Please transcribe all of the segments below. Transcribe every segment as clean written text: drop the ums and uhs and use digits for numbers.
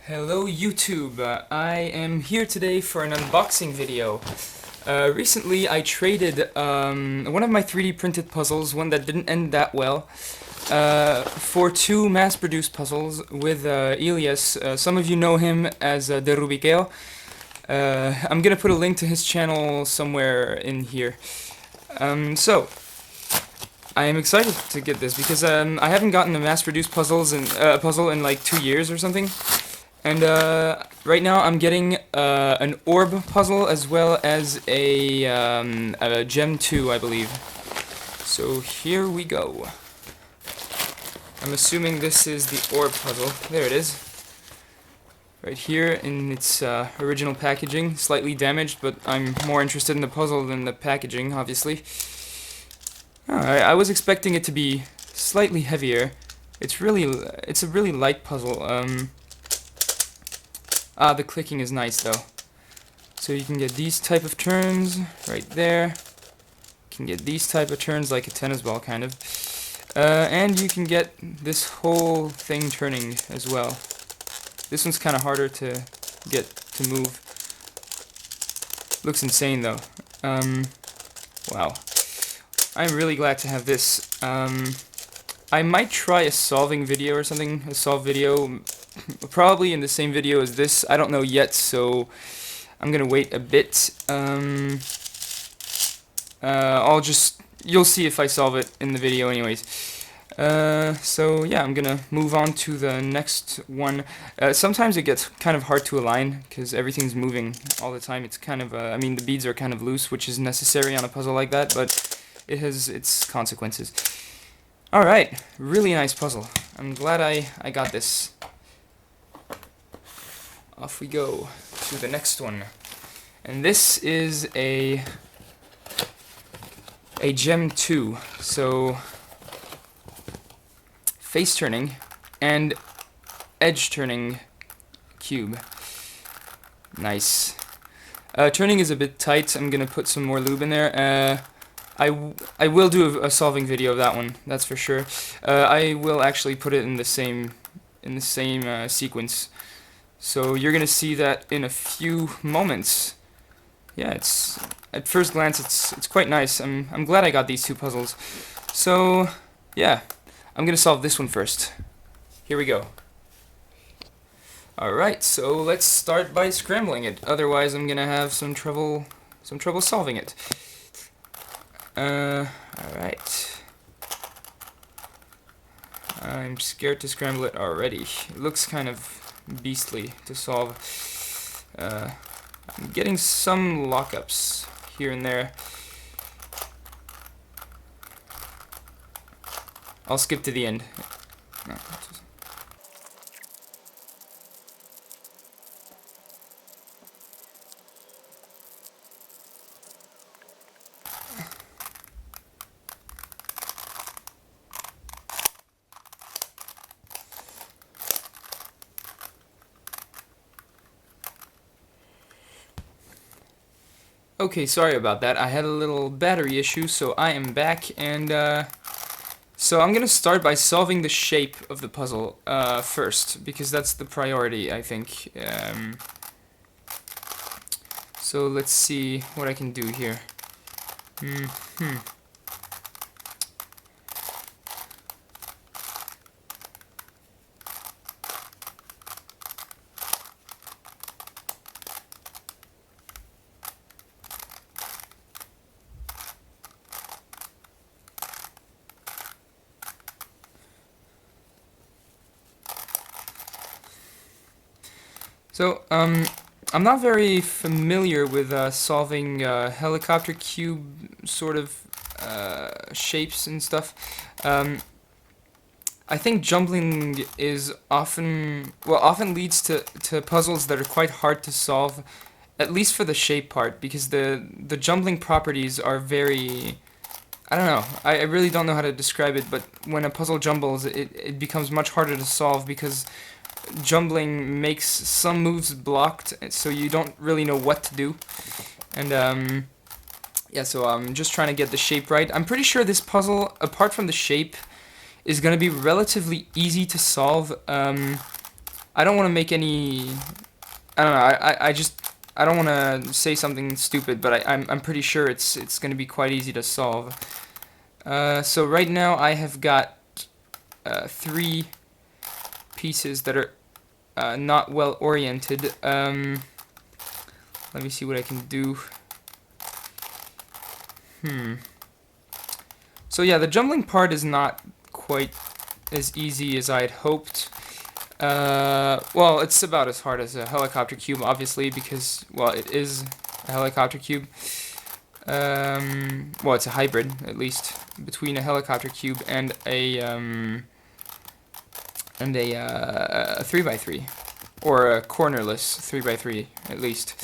Hello YouTube, I am here today for an unboxing video. Recently I traded one of my 3D printed puzzles, one that didn't end that well, for two mass-produced puzzles with Elias. Some of you know him as The Rubiqueo. I'm gonna put a link to his channel somewhere in here. I am excited to get this because I haven't gotten a mass-produced puzzle in like 2 years or something. And right now I'm getting an orb puzzle as well as a gem 2, I believe. So here we go. I'm assuming this is the orb puzzle. There it is. Right here in its original packaging. Slightly damaged, but I'm more interested in the puzzle than the packaging, obviously. I was expecting it to be slightly heavier. It's a really light puzzle. The clicking is nice though. So you can get these type of turns right there. You can get these type of turns like a tennis ball kind of. And you can get this whole thing turning as well. This one's kind of harder to get to move. Looks insane though. Wow. I'm really glad to have this. I might try a solving video or something, a solve video. Probably in the same video as this. I don't know yet, so I'm gonna wait a bit. You'll see if I solve it in the video anyways. So yeah, I'm gonna move on to the next one. Sometimes it gets kind of hard to align because everything's moving all the time. It's kind of, I mean, the beads are kind of loose, which is necessary on a puzzle like that, but it has its consequences. Alright, really nice puzzle. I'm glad I got this. Off we go to the next one. And this is a gem 2. So face turning and edge turning cube. Nice. Turning is a bit tight. I'm gonna put some more lube in there. I will do a solving video of that one, that's for sure. I will actually put it in the same sequence. So you're gonna see that in a few moments. Yeah, it's at first glance it's quite nice. I'm glad I got these two puzzles. So yeah, I'm gonna solve this one first. Here we go. Alright, so let's start by scrambling it. Otherwise I'm gonna have some trouble solving it. Alright. I'm scared to scramble it already. It looks kind of beastly to solve. I'm getting some lockups here and there. I'll skip to the end. No, okay, sorry about that. I had a little battery issue, so I am back, and so I'm gonna start by solving the shape of the puzzle first, because that's the priority, I think. So let's see what I can do here. So, I'm not very familiar with solving helicopter cube sort of shapes and stuff. I think jumbling is often leads to puzzles that are quite hard to solve, at least for the shape part, because the jumbling properties are very, I don't know, I really don't know how to describe it, but when a puzzle jumbles, it becomes much harder to solve because jumbling makes some moves blocked, so you don't really know what to do. And yeah, so I'm just trying to get the shape right. I'm pretty sure this puzzle, apart from the shape, is going to be relatively easy to solve. I don't want to make any. I don't know. I don't want to say something stupid, but I'm pretty sure it's going to be quite easy to solve. So right now I have got 3 pieces that are not well oriented. Let me see what I can do. So yeah, the jumbling part is not quite as easy as I had hoped. Well, it's about as hard as a helicopter cube, obviously, because, well, it is a helicopter cube. Well, it's a hybrid, at least, between a helicopter cube and a 3x3, or a cornerless 3x3, at least.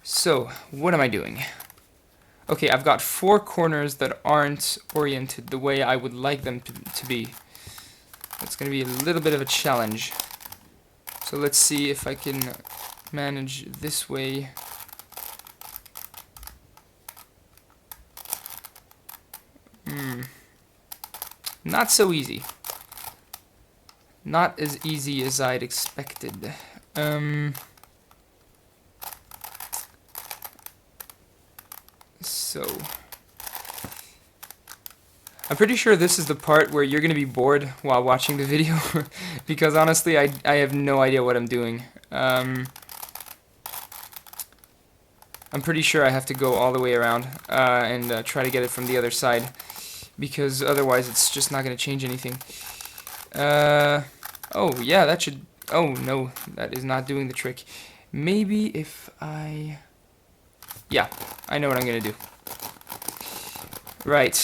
So, what am I doing? Okay, I've got 4 corners that aren't oriented the way I would like them to be. That's going to be a little bit of a challenge. So let's see if I can manage this way. Not so easy. Not as easy as I'd expected. So, I'm pretty sure this is the part where you're going to be bored while watching the video, because honestly, I have no idea what I'm doing. I'm pretty sure I have to go all the way around and try to get it from the other side, because otherwise it's just not going to change anything. Oh, yeah, that should... Oh, no, that is not doing the trick. Maybe if I... Yeah, I know what I'm going to do. Right.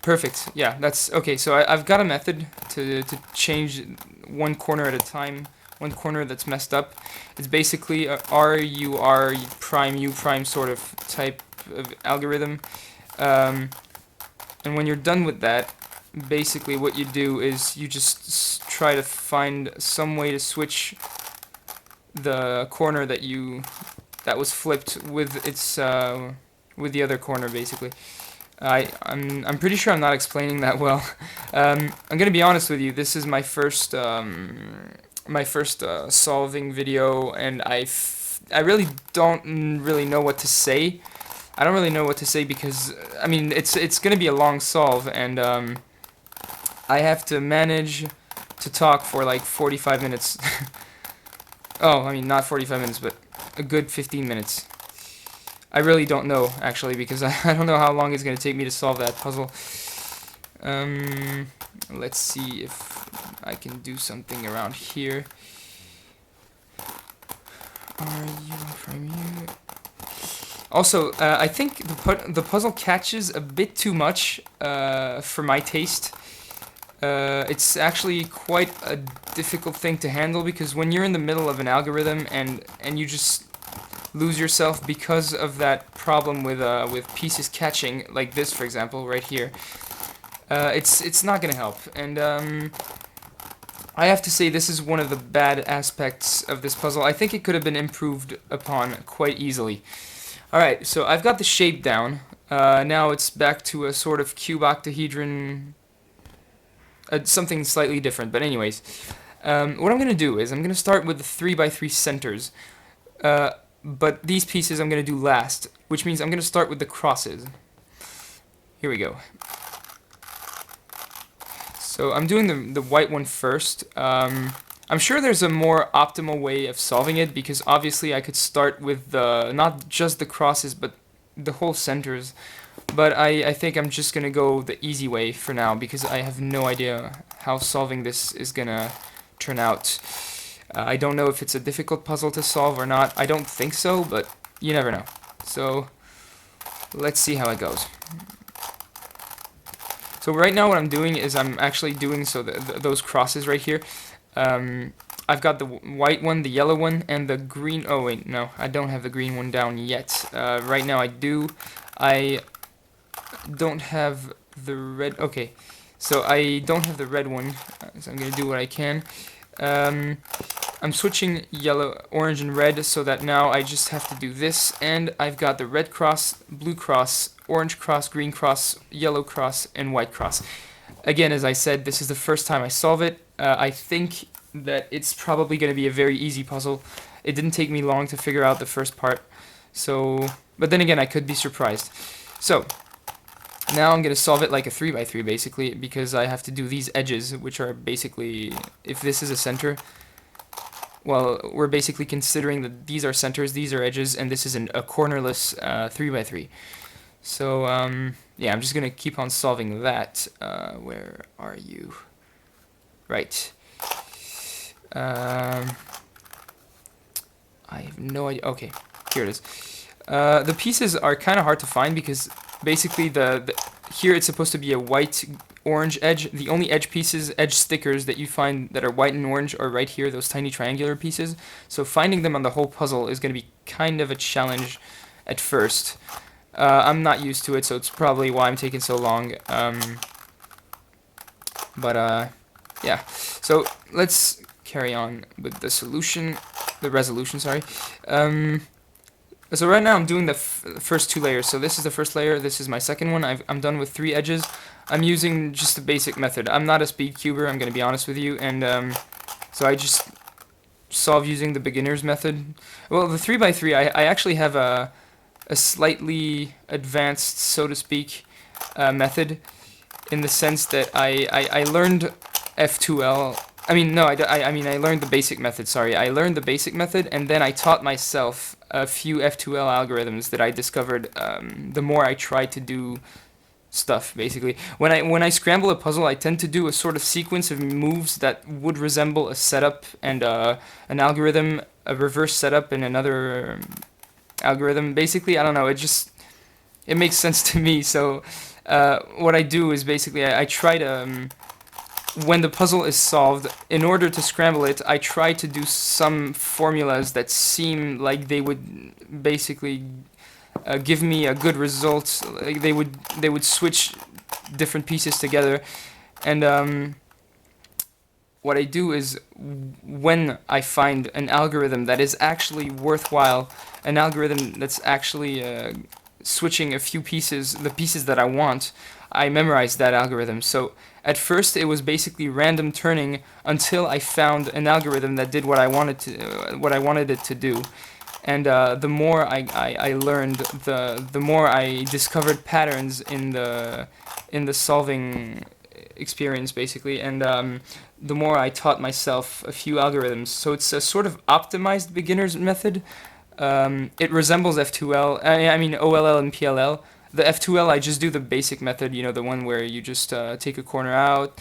Perfect. Yeah, that's... Okay, so I've got a method to change one corner at a time. One corner that's messed up. It's basically a R, U, R, prime, U, prime sort of type of algorithm. And when you're done with that, basically what you do is you just try to find some way to switch the corner that was flipped with its with the other corner, basically. I'm pretty sure I'm not explaining that well. I'm gonna be honest with you. This is my first solving video, and I really don't really know what to say. I don't really know what to say because I mean it's gonna be a long solve, and I have to manage to talk for like 45 minutes. Oh, I mean not 45 minutes, but a good 15 minutes. I really don't know, actually, because I don't know how long it's going to take me to solve that puzzle. Let's see if I can do something around here. Also, I think the puzzle catches a bit too much for my taste. It's actually quite a difficult thing to handle, because when you're in the middle of an algorithm and you just lose yourself because of that problem with pieces catching, like this, for example, right here. It's not gonna help, and I have to say this is one of the bad aspects of this puzzle. I think it could have been improved upon quite easily. Alright, so I've got the shape down. Now it's back to a sort of cube octahedron, something slightly different, but anyways. What I'm gonna do is I'm gonna start with the 3x3 centers. But these pieces I'm going to do last, which means I'm going to start with the crosses. Here we go. So I'm doing the white one first. I'm sure there's a more optimal way of solving it, because obviously I could start with not just the crosses, but the whole centers. But I think I'm just going to go the easy way for now, because I have no idea how solving this is going to turn out. I don't know if it's a difficult puzzle to solve or not. I don't think so, but you never know. So, let's see how it goes. So right now what I'm doing is I'm actually doing those crosses right here. I've got the white one, the yellow one, and the green... Oh wait, no, I don't have the green one down yet. Right now I do. I don't have the red... Okay, so I don't have the red one, so I'm going to do what I can. I'm switching yellow, orange, and red, so that now I just have to do this, and I've got the red cross, blue cross, orange cross, green cross, yellow cross, and white cross. Again, as I said, this is the first time I solve it. I think that it's probably going to be a very easy puzzle. It didn't take me long to figure out the first part. So, but then again, I could be surprised. So, now I'm going to solve it like a 3x3 basically, because I have to do these edges, which are basically, if this is a center, well, we're basically considering that these are centers, these are edges, and this is a cornerless 3x3. So, yeah, I'm just going to keep on solving that. Where are you? Right. I have no idea. Okay, here it is. The pieces are kind of hard to find because basically here it's supposed to be a white orange edge. The only edge pieces, edge stickers that you find that are white and orange are right here, those tiny triangular pieces. So finding them on the whole puzzle is going to be kind of a challenge at first. I'm not used to it, so it's probably why I'm taking so long. Yeah. So let's carry on with the resolution, sorry. So right now I'm doing the first two layers. So this is the first layer, this is my second one. I'm done with 3 edges. I'm using just the basic method. I'm not a speed cuber, I'm going to be honest with you, and so I just solve using the beginner's method. Well, the 3x3, I actually have a slightly advanced, so to speak, method, in the sense that I learned F2L. I mean, no, I mean, I learned the basic method, sorry. I learned the basic method, and then I taught myself a few F2L algorithms that I discovered the more I tried to do stuff, basically. When I scramble a puzzle, I tend to do a sort of sequence of moves that would resemble a setup and an algorithm, a reverse setup, and another algorithm. Basically, I don't know, it makes sense to me, so what I do is basically I try to... when the puzzle is solved, in order to scramble it, I try to do some formulas that seem like they would basically give me a good result. Like they would switch different pieces together, and what I do is when I find an algorithm that is actually worthwhile, an algorithm that's actually switching a few pieces, the pieces that I want, I memorize that algorithm. So at first it was basically random turning until I found an algorithm that did what I wanted it to do. And the more I learned, the more I discovered patterns in the solving experience, basically, and the more I taught myself a few algorithms. So it's a sort of optimized beginner's method. It resembles F2L, I mean OLL and PLL. The F2L, I just do the basic method, you know, the one where you just take a corner out,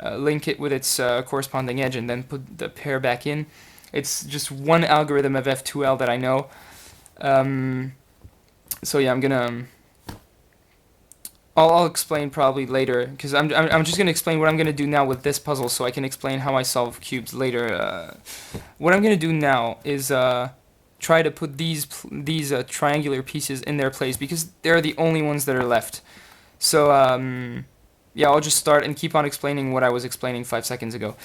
link it with its corresponding edge, and then put the pair back in. It's just one algorithm of F2L that I know. So yeah, I'll explain probably later, because I'm just gonna explain what I'm gonna do now with this puzzle, so I can explain how I solve cubes later. What I'm gonna do now is try to put these triangular pieces in their place, because they're the only ones that are left. So yeah, I'll just start and keep on explaining what I was explaining 5 seconds ago.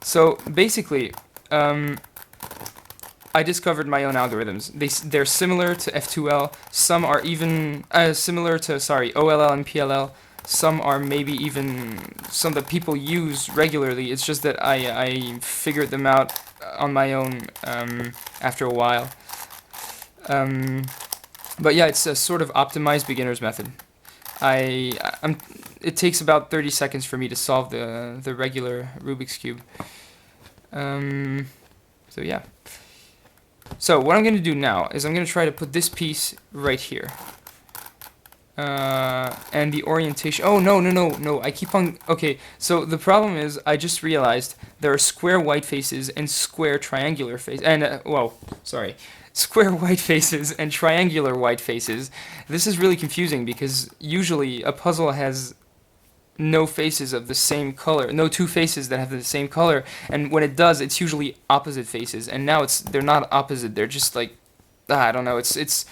So basically, I discovered my own algorithms. They're similar to F2L. Some are even similar to, OLL and PLL. Some are maybe even some that people use regularly. It's just that I figured them out on my own after a while. But yeah, it's a sort of optimized beginner's method. It takes about 30 seconds for me to solve the regular Rubik's Cube. So yeah. So what I'm going to do now is I'm going to try to put this piece right here. And the orientation... Oh, no. I keep on... Okay, so the problem is I just realized there are square white faces and square triangular faces. And, square white faces and triangular white faces. This is really confusing because usually a puzzle has no faces of the same color, no two faces that have the same color, and when it does, it's usually opposite faces, and now they're not opposite, they're just like, I don't know, that's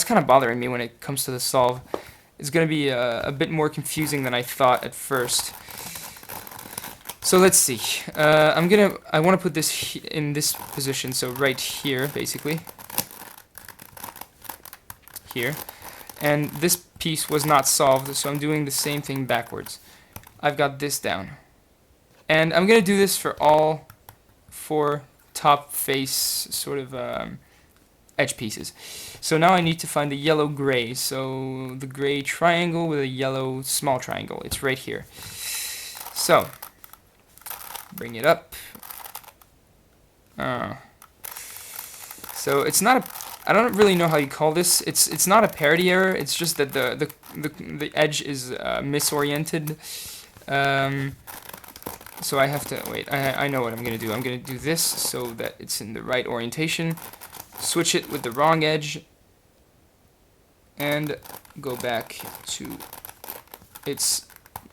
kind of bothering me when it comes to the solve. It's going to be a bit more confusing than I thought at first. So let's see, I want to put this in this position, so right here, basically, here. And this piece was not solved, so I'm doing the same thing backwards. I've got this down. And I'm going to do this for all 4 top face sort of edge pieces. So now I need to find the yellow gray. So the gray triangle with a yellow small triangle. It's right here. So bring it up. So it's not a, I don't really know how you call this. It's not a parity error. It's just that the edge is misoriented. So I have to wait. I know what I'm gonna do. I'm gonna do this so that it's in the right orientation. Switch it with the wrong edge, and go back to its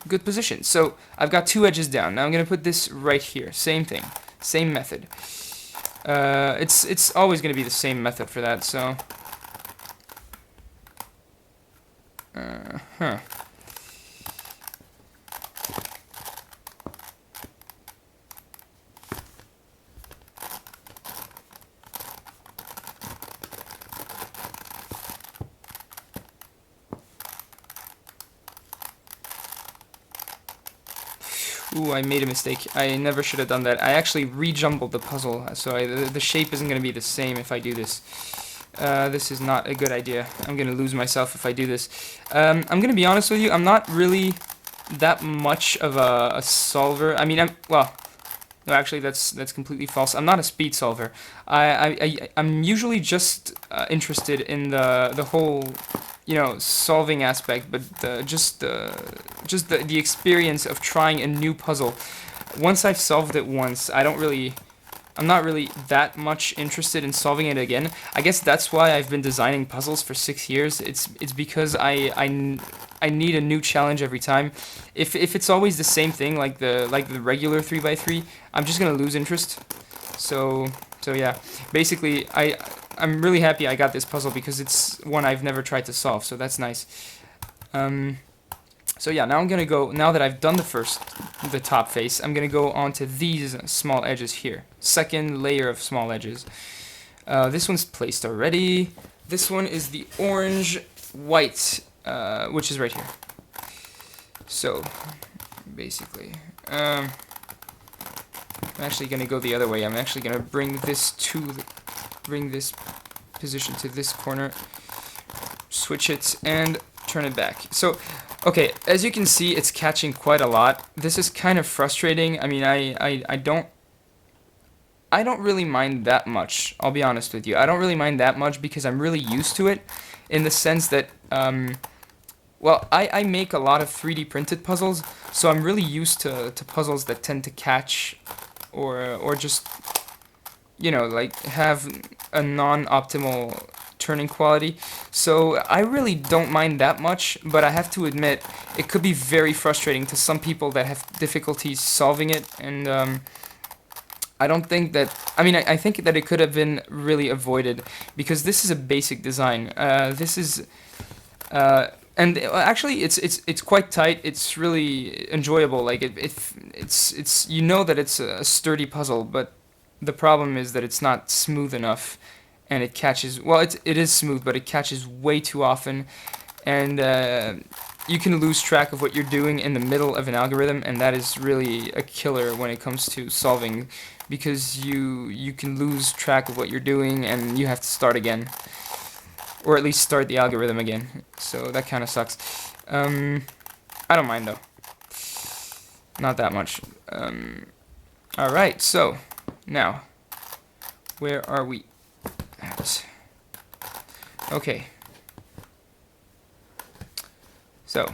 good position. So I've got 2 edges down. Now I'm gonna put this right here. Same thing, same method. It's always gonna be the same method for that. So. Ooh, I made a mistake. I never should have done that. I actually rejumbled the puzzle, so the shape isn't going to be the same if I do this. This is not a good idea. I'm going to lose myself if I do this. I'm going to be honest with you, I'm not really that much of a solver. I mean, well, no, actually, that's completely false. I'm not a speed solver. I'm usually just interested in the whole, you know, solving aspect, but just the experience of trying a new puzzle. Once I've solved it once, I'm not really that much interested in solving it again. I guess that's why I've been designing puzzles for 6 years. It's because I need a new challenge every time. If it's always the same thing, like the regular 3x3, I'm just gonna lose interest. So yeah, basically I'm really happy I got this puzzle because it's one I've never tried to solve, so that's nice. So yeah, now I'm gonna go, now that I've done the top face, I'm gonna go onto these small edges here. Second layer of small edges. This one's placed already. This one is the orange white, which is right here. So basically, I'm actually gonna go the other way. I'm actually gonna bring this position to this corner, switch it, and turn it back. So, okay, as you can see, it's catching quite a lot. This is kind of frustrating. I mean, I don't really mind that much. I'll be honest with you. I don't really mind that much because I'm really used to it, in the sense that, well, I make a lot of 3D printed puzzles, so I'm really used to puzzles that tend to catch, or just, you know, like have a non-optimal turning quality. So I really don't mind that much, but I have to admit it could be very frustrating to some people that have difficulties solving it, and I don't think that, I mean, I think that it could have been really avoided, because this is a basic design. This is and actually it's quite tight. It's really enjoyable. Like it's you know that it's a sturdy puzzle, but the problem is that it's not smooth enough, and it catches, well, it is smooth, but it catches way too often, and you can lose track of what you're doing in the middle of an algorithm, and that is really a killer when it comes to solving, because you can lose track of what you're doing, and you have to start again, or at least start the algorithm again. So that kind of sucks. I don't mind though, not that much. All right, so now where are we at? Okay. So,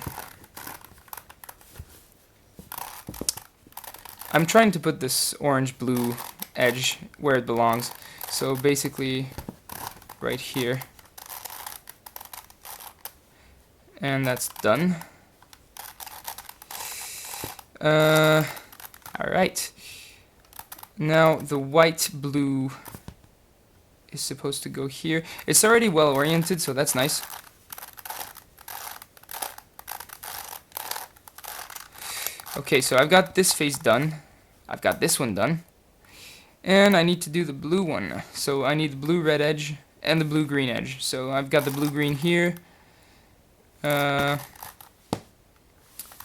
I'm trying to put this orange-blue edge where it belongs. So basically, right here. And that's done. Alright. Now, the white-blue is supposed to go here. It's already well-oriented, so that's nice. Okay, so I've got this face done. I've got this one done. And I need to do the blue one. So I need the blue-red edge and the blue-green edge. So I've got the blue-green here.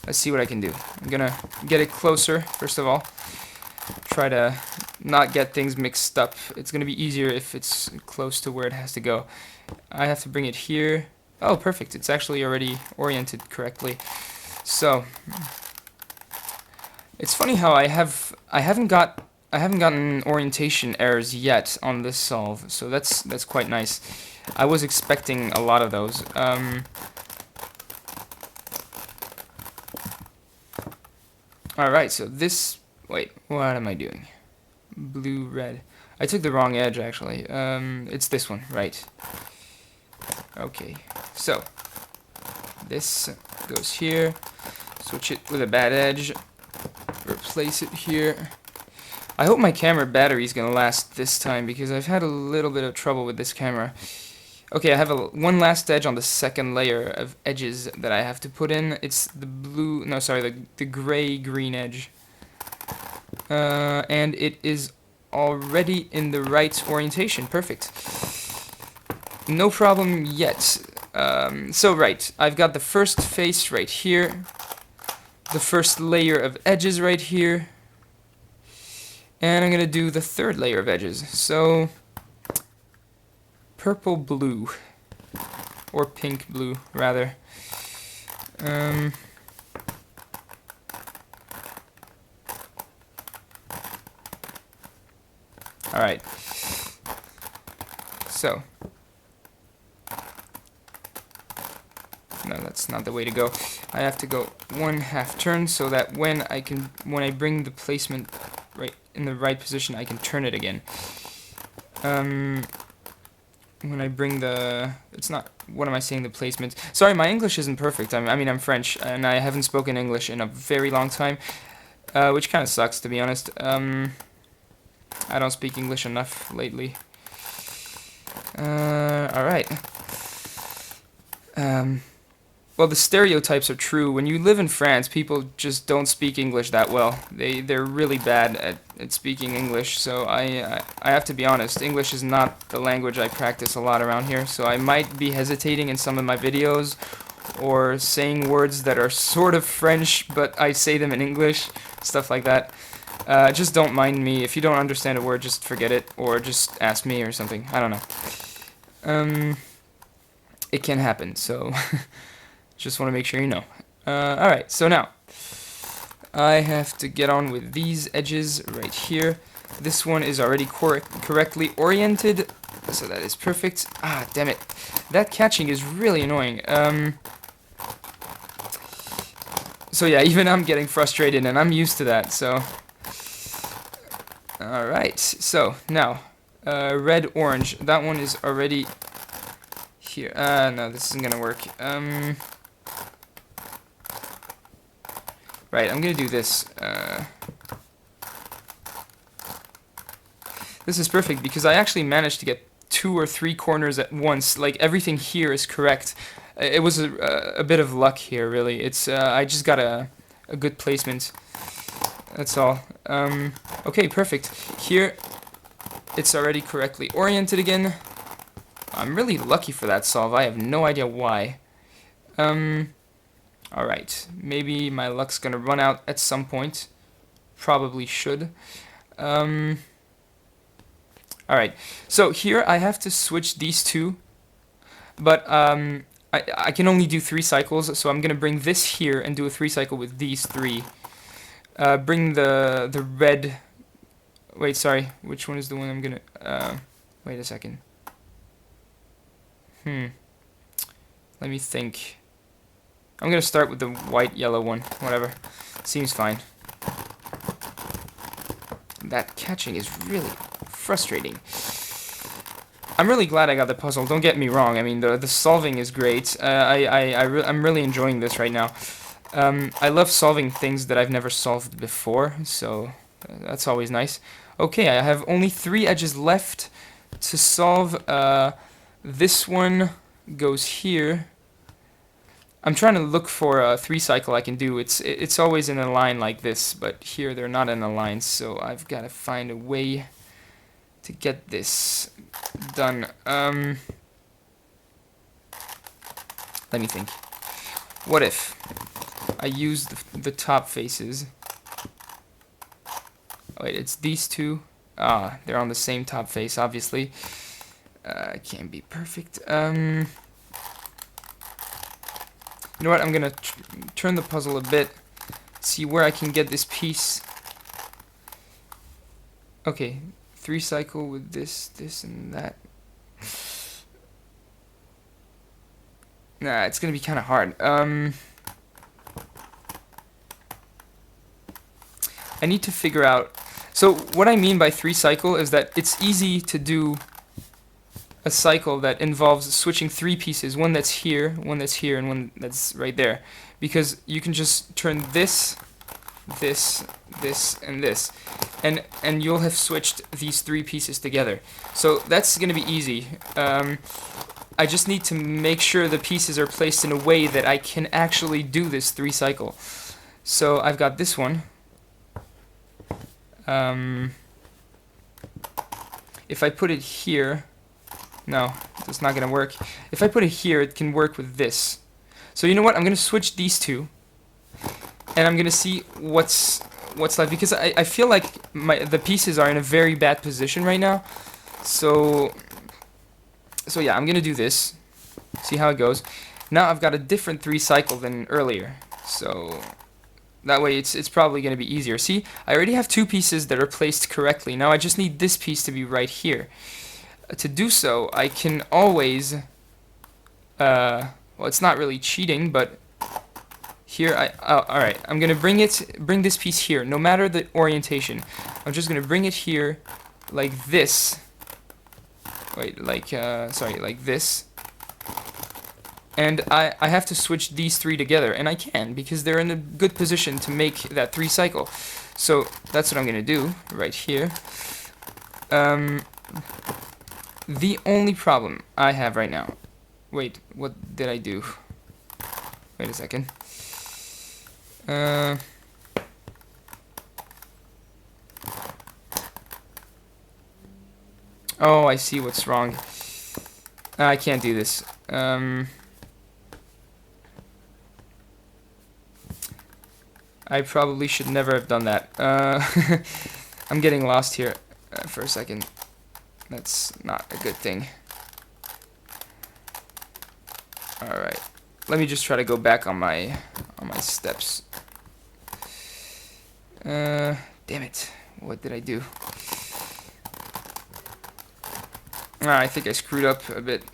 Let's see what I can do. I'm gonna get it closer, first of all. Try to not get things mixed up. It's gonna be easier if it's close to where it has to go. I have to bring it here. Oh, perfect. It's actually already oriented correctly. So, it's funny how I haven't gotten orientation errors yet on this solve, so that's quite nice. I was expecting a lot of those. Alright, so this... Wait, what am I doing? Blue, red. I took the wrong edge, actually. It's this one, right. Okay, so this goes here. Switch it with a bad edge. Replace it here. I hope my camera battery is gonna last this time because I've had a little bit of trouble with this camera. Okay, I have one last edge on the second layer of edges that I have to put in. It's the blue, no, sorry, the gray-green edge. And it is already in the right orientation. Perfect. No problem yet. So, right, I've got the first face right here. The first layer of edges right here. And I'm going to do the third layer of edges. So, purple blue. Or pink blue, rather. Alright. So. No, that's not the way to go. I have to go 1/2 turn so that when I bring the placement right in the right position, I can turn it again. When I bring the... It's not... What am I saying? The placement. Sorry, my English isn't perfect. I mean, I'm French, and I haven't spoken English in a very long time, which kind of sucks, to be honest. I don't speak English enough lately. Alright. Well, the stereotypes are true. When you live in France, people just don't speak English that well. They're really bad at speaking English, so I have to be honest, English is not the language I practice a lot around here, so I might be hesitating in some of my videos, or saying words that are sort of French, but I say them in English, stuff like that. Just don't mind me. If you don't understand a word, just forget it, or just ask me or something. I don't know. It can happen, so... Just want to make sure you know. Alright, so now I have to get on with these edges right here. This one is already correctly oriented, so that is perfect. Ah, damn it. That catching is really annoying. So yeah, even I'm getting frustrated, and I'm used to that, so... Alright, so now, red, orange. That one is already here. No, this isn't gonna work. Right, I'm gonna do this. This is perfect because I actually managed to get 2 or 3 corners at once. Like, everything here is correct. It was a bit of luck here, really. It's I just got a good placement. That's all. Okay, perfect. Here, it's already correctly oriented again. I'm really lucky for that solve. I have no idea why. Alright, maybe my luck's gonna run out at some point. Probably should. Alright, so here I have to switch these two, but I can only do 3 cycles, so I'm gonna bring this here and do a 3 cycle with these 3. Bring the red... Wait, sorry, which one is the one I'm gonna... wait a second. Let me think. I'm gonna start with the white, yellow one. Whatever. Seems fine. That catching is really frustrating. I'm really glad I got the puzzle. Don't get me wrong. I mean, the solving is great. I'm really enjoying this right now. I love solving things that I've never solved before, so that's always nice. Okay, I have only 3 edges left to solve. This one goes here. I'm trying to look for a 3 cycle I can do. It's always in a line like this, but here they're not in a line, so I've got to find a way to get this done. Let me think. What if I use the top faces. Wait, it's these two. Ah, they're on the same top face, obviously. It can't be perfect. You know what? I'm gonna turn the puzzle a bit. See where I can get this piece. Okay, 3 cycle with this, and that. Nah, it's gonna be kind of hard. I need to figure out. So what I mean by 3 cycle is that it's easy to do a cycle that involves switching 3 pieces, one that's here, and one that's right there, because you can just turn this, this, and this, and you'll have switched these 3 pieces together. So that's gonna be easy. I just need to make sure the pieces are placed in a way that I can actually do this 3 cycle. So I've got this one. If I put it here, no, it's not gonna work. If I put it here, it can work with this. So you know what? I'm gonna switch these two, and I'm gonna see what's left, because I feel like the pieces are in a very bad position right now. So yeah, I'm gonna do this. See how it goes. Now I've got a different 3 cycle than earlier. So that way it's probably gonna be easier. See, I already have 2 pieces that are placed correctly. Now I just need this piece to be right here. To do so, I can always well, it's not really cheating, but here alright, I'm gonna bring this piece here, no matter the orientation. I'm just gonna bring it here like this. Wait, sorry, like this. And I have to switch these 3 together, and I can, because they're in a good position to make that 3 cycle. So that's what I'm gonna do right here. The only problem I have right now. Wait, what did I do? Wait a second. Oh, I see what's wrong. I can't do this. I probably should never have done that. I'm getting lost here for a second. That's not a good thing. Alright. Let me just try to go back on my steps. Damn it. What did I do? I think I screwed up a bit.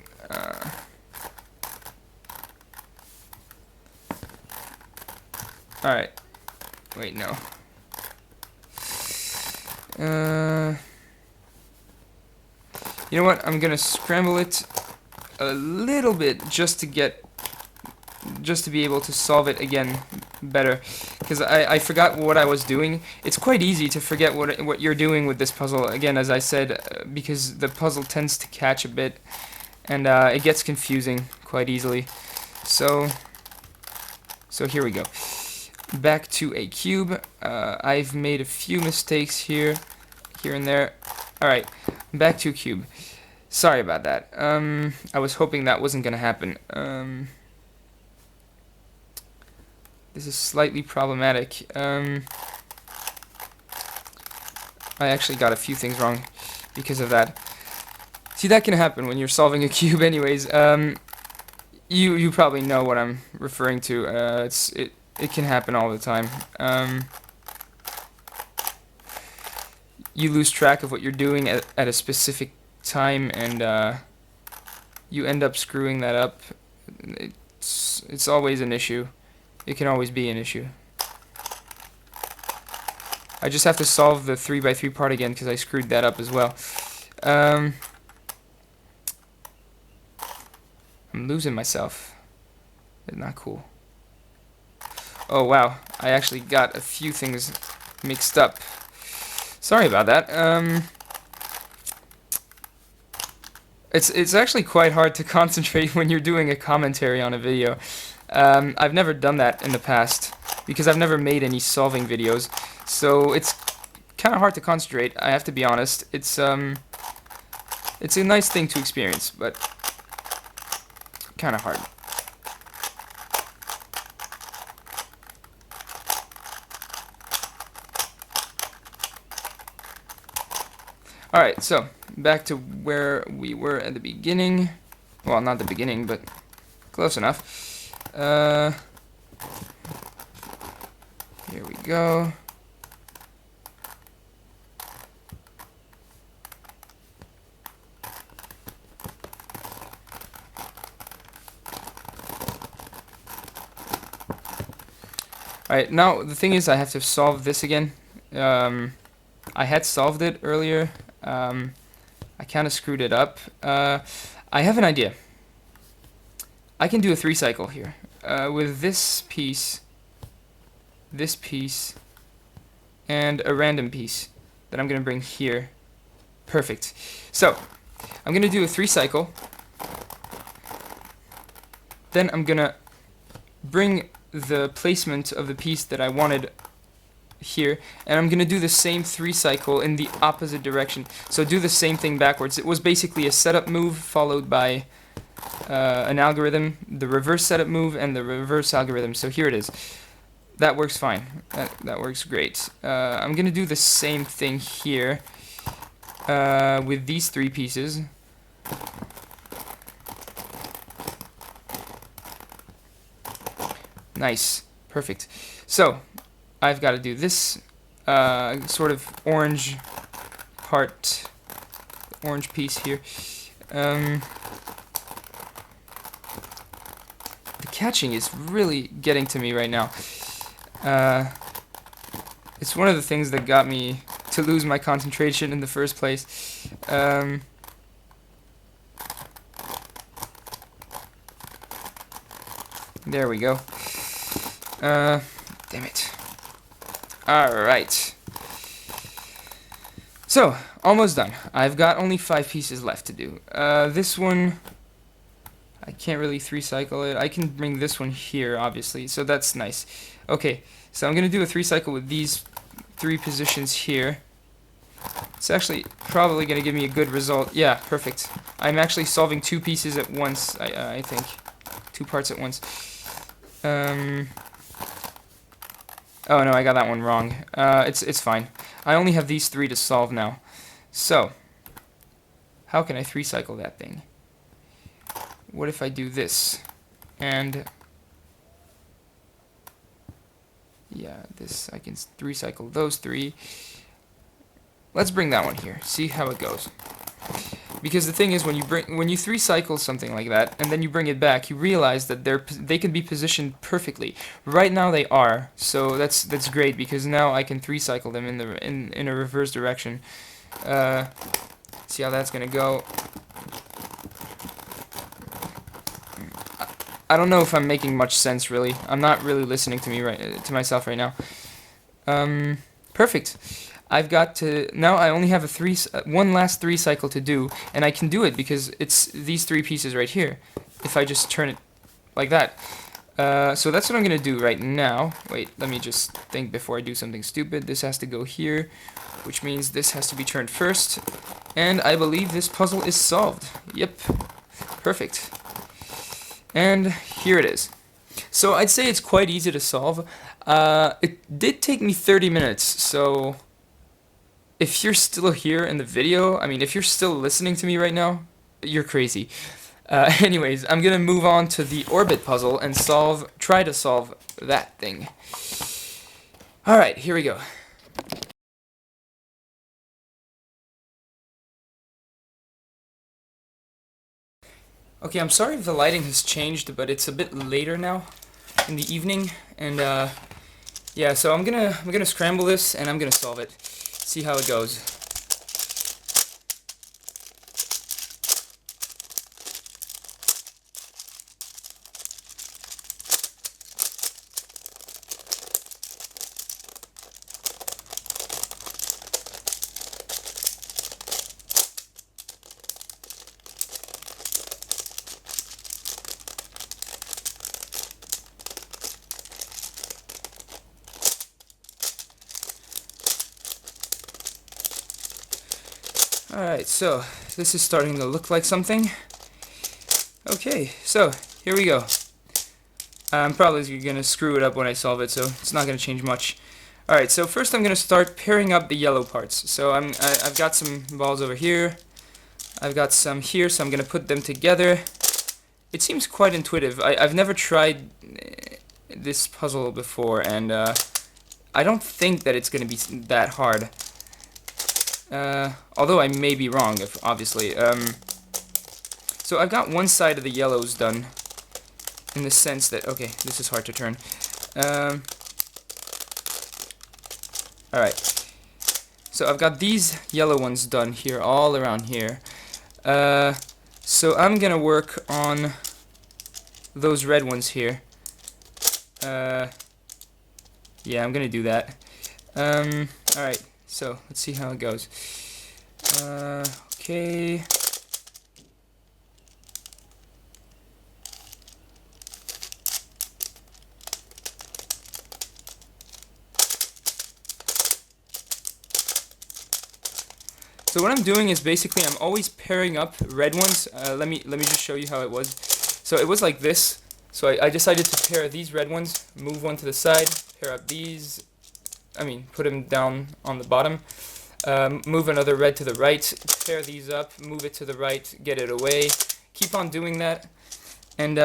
Alright. Wait, no. You know what? I'm gonna scramble it a little bit just to be able to solve it again better, because I forgot what I was doing. It's quite easy to forget what you're doing with this puzzle, again, as I said, because the puzzle tends to catch a bit, and it gets confusing quite easily. So here we go. Back to a cube. I've made a few mistakes here and there. Alright, back to a cube. Sorry about that. I was hoping that wasn't gonna happen. This is slightly problematic. I actually got a few things wrong because of that. See, that can happen when you're solving a cube anyways. You probably know what I'm referring to. It can happen all the time. You lose track of what you're doing at a specific time, and you end up screwing that up. It's always an issue. It can always be an issue. I just have to solve the 3x3 part again because I screwed that up as well. I'm losing myself. It's not cool. Oh wow, I actually got a few things mixed up. Sorry about that. It's actually quite hard to concentrate when you're doing a commentary on a video. I've never done that in the past because I've never made any solving videos, so it's kind of hard to concentrate. I have to be honest. It's a nice thing to experience, but kind of hard. Alright, so back to where we were at the beginning. Well, not the beginning, but close enough. Here we go. Alright, now the thing is I have to solve this again. I had solved it earlier. I kind of screwed it up. I have an idea. I can do a 3-cycle here. With this piece, and a random piece that I'm going to bring here. Perfect. So, I'm going to do a 3-cycle. Then I'm going to bring the placement of the piece that I wanted here, and I'm going to do the same 3-cycle in the opposite direction. So do the same thing backwards. It was basically a setup move followed by an algorithm, the reverse setup move, and the reverse algorithm. So here it is. That works fine. That works great. I'm going to do the same thing here with these 3 pieces. Nice. Perfect. So, I've got to do this sort of orange part, orange piece here. The catching is really getting to me right now. It's one of the things that got me to lose my concentration in the first place. There we go. Damn it. Alright. So, almost done. I've got only 5 pieces left to do. This one, I can't really 3-cycle it. I can bring this one here, obviously, so that's nice. Okay, so I'm going to do a 3-cycle with these 3 positions here. It's actually probably going to give me a good result. Yeah, perfect. I'm actually solving 2 pieces at once, I think. 2 parts at once. Oh no, I got that one wrong. It's fine. I only have these 3 to solve now. So, how can I 3-cycle that thing? What if I do this? And yeah, this I can 3-cycle those 3. Let's bring that one here. See how it goes. Because the thing is, when you 3-cycle something like that, and then you bring it back, you realize that they can be positioned perfectly. Right now they are, so that's great because now I can 3-cycle them in a reverse direction. See how that's gonna go. I don't know if I'm making much sense really. I'm not really listening to myself right now. Perfect. I've got to now. I only have one last 3-cycle to do, and I can do it because it's these 3 pieces right here. If I just turn it like that, so that's what I'm gonna do right now. Wait, let me just think before I do something stupid. This has to go here, which means this has to be turned first, and I believe this puzzle is solved. Yep, perfect. And here it is. So I'd say it's quite easy to solve. It did take me 30 minutes, so if you're still here in the video, I mean, if you're still listening to me right now, you're crazy. Anyways, I'm gonna move on to the orbit puzzle and try to solve that thing. Alright, here we go. Okay, I'm sorry if the lighting has changed, but it's a bit later now in the evening, and yeah, so I'm gonna scramble this and I'm gonna solve it. See how it goes. Alright, so this is starting to look like something. Okay, so here we go. I'm probably going to screw it up when I solve it, so it's not going to change much. Alright, so first I'm gonna start pairing up the yellow parts. So I've got some balls over here. I've got some here, so I'm gonna put them together. It seems quite intuitive. I've never tried this puzzle before, and I don't think that it's gonna be that hard. Although I may be wrong, obviously. So I've got one side of the yellows done, in the sense that, okay, this is hard to turn. Alright, so I've got these yellow ones done here, all around here. So I'm gonna work on those red ones here. Yeah, I'm gonna do that. Alright, so let's see how it goes. Okay. So what I'm doing is basically I'm always pairing up red ones. Let me just show you how it was. So it was like this. So I decided to pair these red ones, move one to the side, pair up these. Put them down on the bottom. Move another red to the right, pair these up, move it to the right, get it away. Keep on doing that, and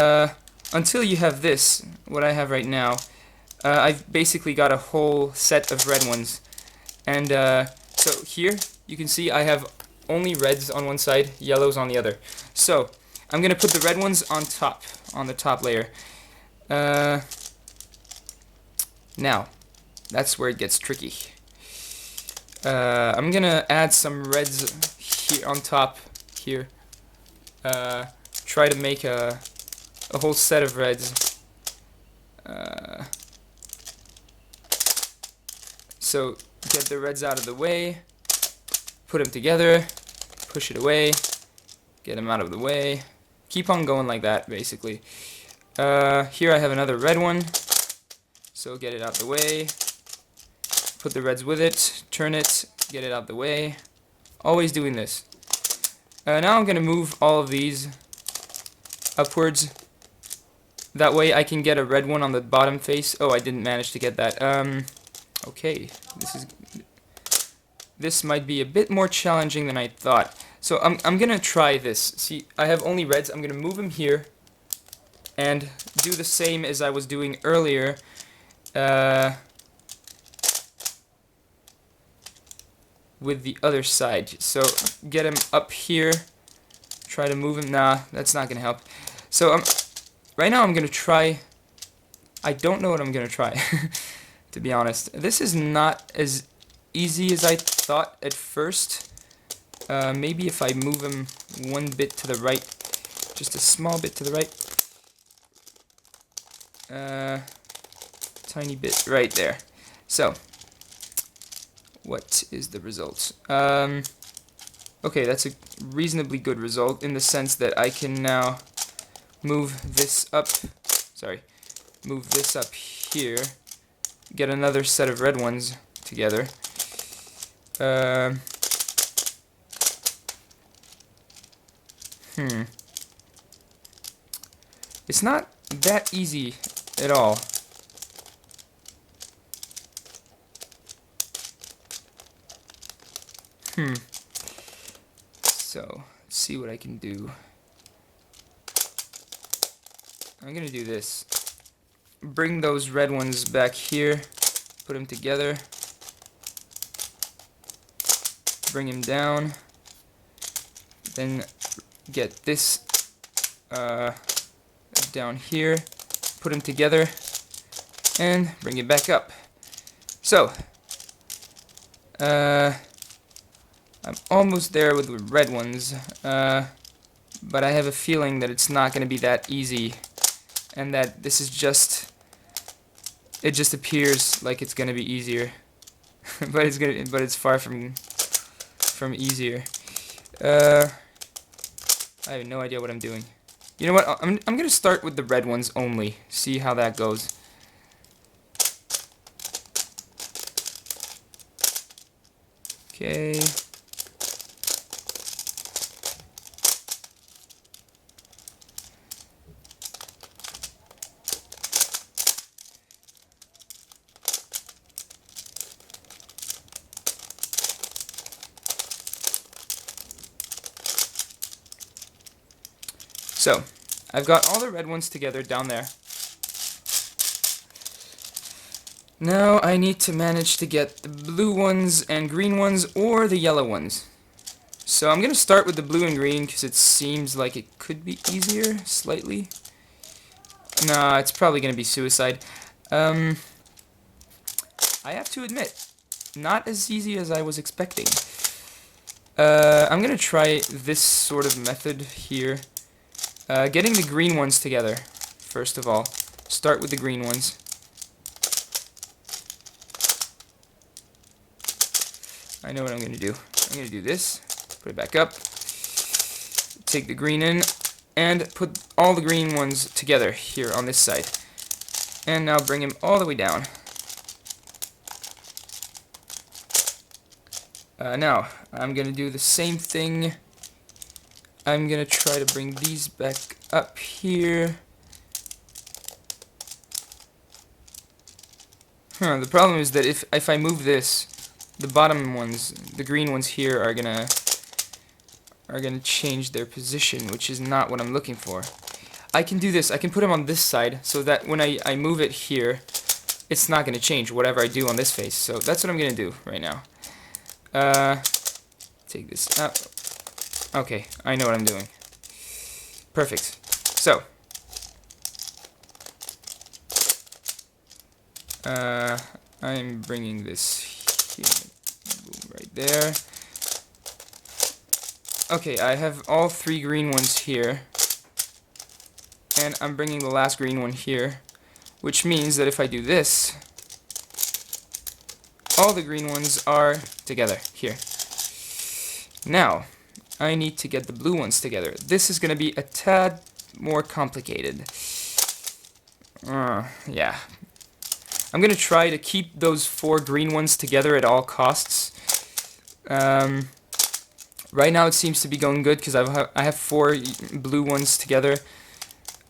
until you have this, what I have right now. I've basically got a whole set of red ones, and so here you can see I have only reds on one side, yellows on the other. So I'm gonna put the red ones on top, on the top layer. Now, that's where it gets tricky. I'm gonna add some reds here on top here. Try to make a whole set of reds. So get the reds out of the way, put them together, push it away, get them out of the way. Keep on going like that, basically. Here I have another red one, so get it out the way. Put the reds with it, turn it, get it out the way. Always doing this. Now I'm going to move all of these upwards. That way I can get a red one on the bottom face. Oh, I didn't manage to get that. Okay, this might be a bit more challenging than I thought. So I'm going to try this. See, I have only reds. I'm going to move them here and do the same as I was doing earlier. With the other side. So get him up here, try to move him. Nah, that's not gonna help. So right now I'm gonna try. I don't know what I'm gonna try, to be honest. This is not as easy as I thought at first. Maybe if I move him one bit to the right, just a small bit to the right, tiny bit right there. So what is the result? Okay, that's a reasonably good result in the sense that I can now move this up, move this up here, get another set of red ones together. It's not that easy at all. So, let's see what I can do. I'm gonna do this. Bring those red ones back here, put them together, bring them down, then get this down here, put them together, and bring it back up. So, I'm almost there with the red ones, but I have a feeling that it's not going to be that easy, and that this is just, it just appears like it's going to be easier, but it's far from easier. I have no idea what I'm doing. You know what? I'm going to start with the red ones only. See how that goes. Okay. So, I've got all the red ones together down there. Now I need to manage to get the blue ones and green ones, or the yellow ones. So I'm going to start with the blue and green, because it seems like it could be easier, slightly. Nah, it's probably going to be suicide. I have to admit, not as easy as I was expecting. I'm going to try this sort of method here. Getting the green ones together, first of all. Start with the green ones. I know what I'm going to do. I'm going to do this, put it back up, take the green in, and put all the green ones together here on this side. And now bring him all the way down. Now, I'm going to do the same thing. I'm going to try to bring these back up here. The problem is that if I move this, the bottom ones, the green ones here, are gonna change their position, which is not what I'm looking for. I can do this. I can put them on this side so that when I move it here, it's not gonna change whatever I do on this face. So that's what I'm gonna do right now. Take this out. Okay, I know what I'm doing. Perfect. So, I'm bringing this here, boom, right there. Okay, I have all three green ones here, and I'm bringing the last green one here, which means that if I do this, all the green ones are together here. Now, I need to get the blue ones together. This is going to be a tad more complicated. Yeah. I'm going to try to keep those four green ones together at all costs. Right now it seems to be going good because I have four blue ones together.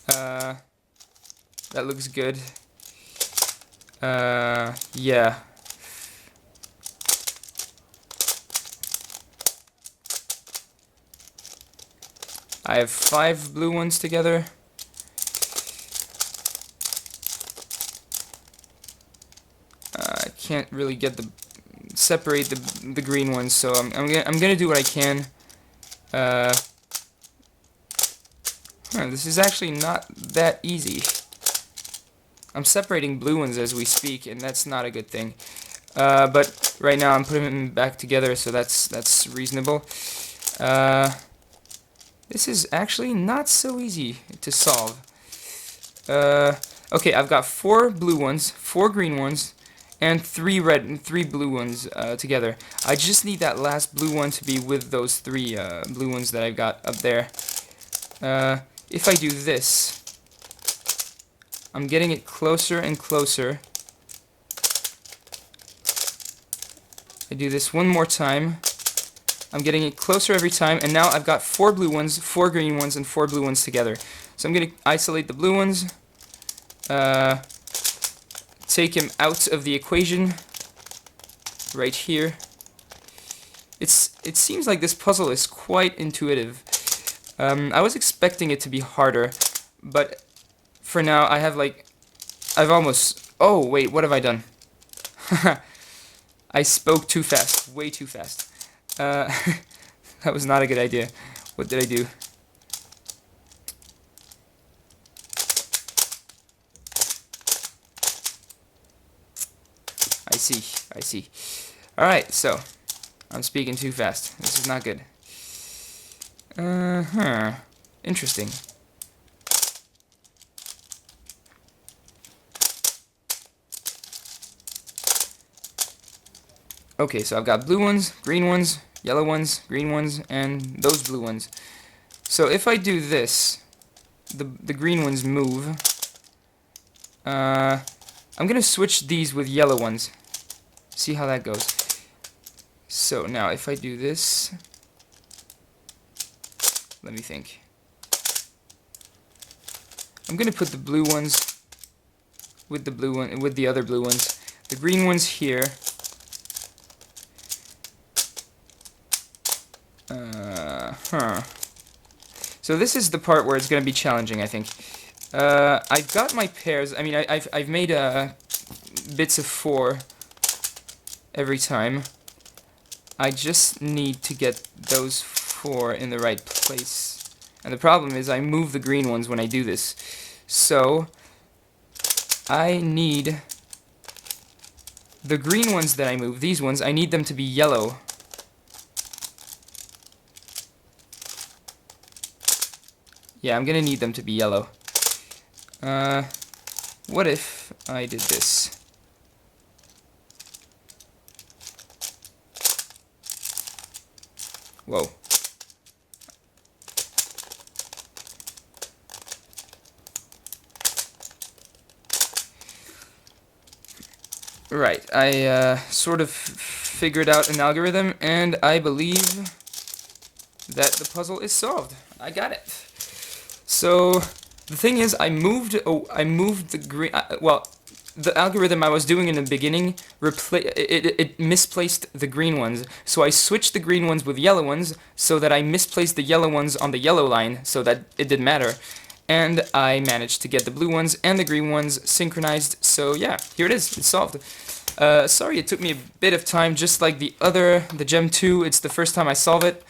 That looks good. Yeah. I have 5 blue ones together. I can't really separate the green ones, so I'm gonna do what I can. This is actually not that easy. I'm separating blue ones as we speak, and that's not a good thing. But right now I'm putting them back together, so that's reasonable. This is actually not so easy to solve. Okay, I've got 4 blue ones, 4 green ones, and 3 red and 3 blue ones together. I just need that last blue one to be with those 3 blue ones that I've got up there. If I do this, I'm getting it closer and closer. I do this one more time. I'm getting it closer every time, and now I've got 4 blue ones, 4 green ones, and 4 blue ones together. So I'm going to isolate the blue ones, take him out of the equation, right here. It seems like this puzzle is quite intuitive. I was expecting it to be harder, but for now I've almost... Oh, wait, what have I done? I spoke too fast, way too fast. That was not a good idea. What did I do? I see. Alright, so, I'm speaking too fast. This is not good. Interesting. Okay, so I've got blue ones, green ones, yellow ones, green ones, and those blue ones. So if I do this, the green ones move. I'm gonna switch these with yellow ones. See how that goes. So now if I do this, let me think. I'm gonna put the blue ones with the other blue ones. The green ones here. So this is the part where it's going to be challenging, I think. I've got my pairs. I mean, I've made bits of 4 every time. I just need to get those 4 in the right place. And the problem is I move the green ones when I do this. So I need the green ones that I move, these ones, I need them to be yellow. Yeah, I'm gonna need them to be yellow. What if I did this? Whoa. Right, I sort of figured out an algorithm, and I believe that the puzzle is solved. I got it. So the thing is, I moved the green. Well, the algorithm I was doing in the beginning it misplaced the green ones. So I switched the green ones with yellow ones, so that I misplaced the yellow ones on the yellow line, so that it didn't matter. And I managed to get the blue ones and the green ones synchronized. So yeah, here it is. It's solved. Sorry it took me a bit of time, just like the Gem 2. It's the first time I solve it.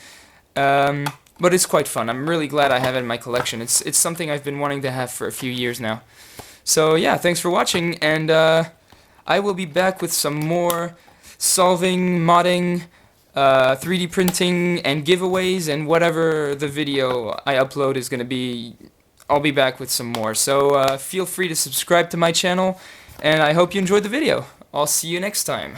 But it's quite fun. I'm really glad I have it in my collection. It's something I've been wanting to have for a few years now. So yeah, thanks for watching, and I will be back with some more solving, modding, 3D printing, and giveaways, and whatever the video I upload is going to be. I'll be back with some more. So feel free to subscribe to my channel, and I hope you enjoyed the video. I'll see you next time.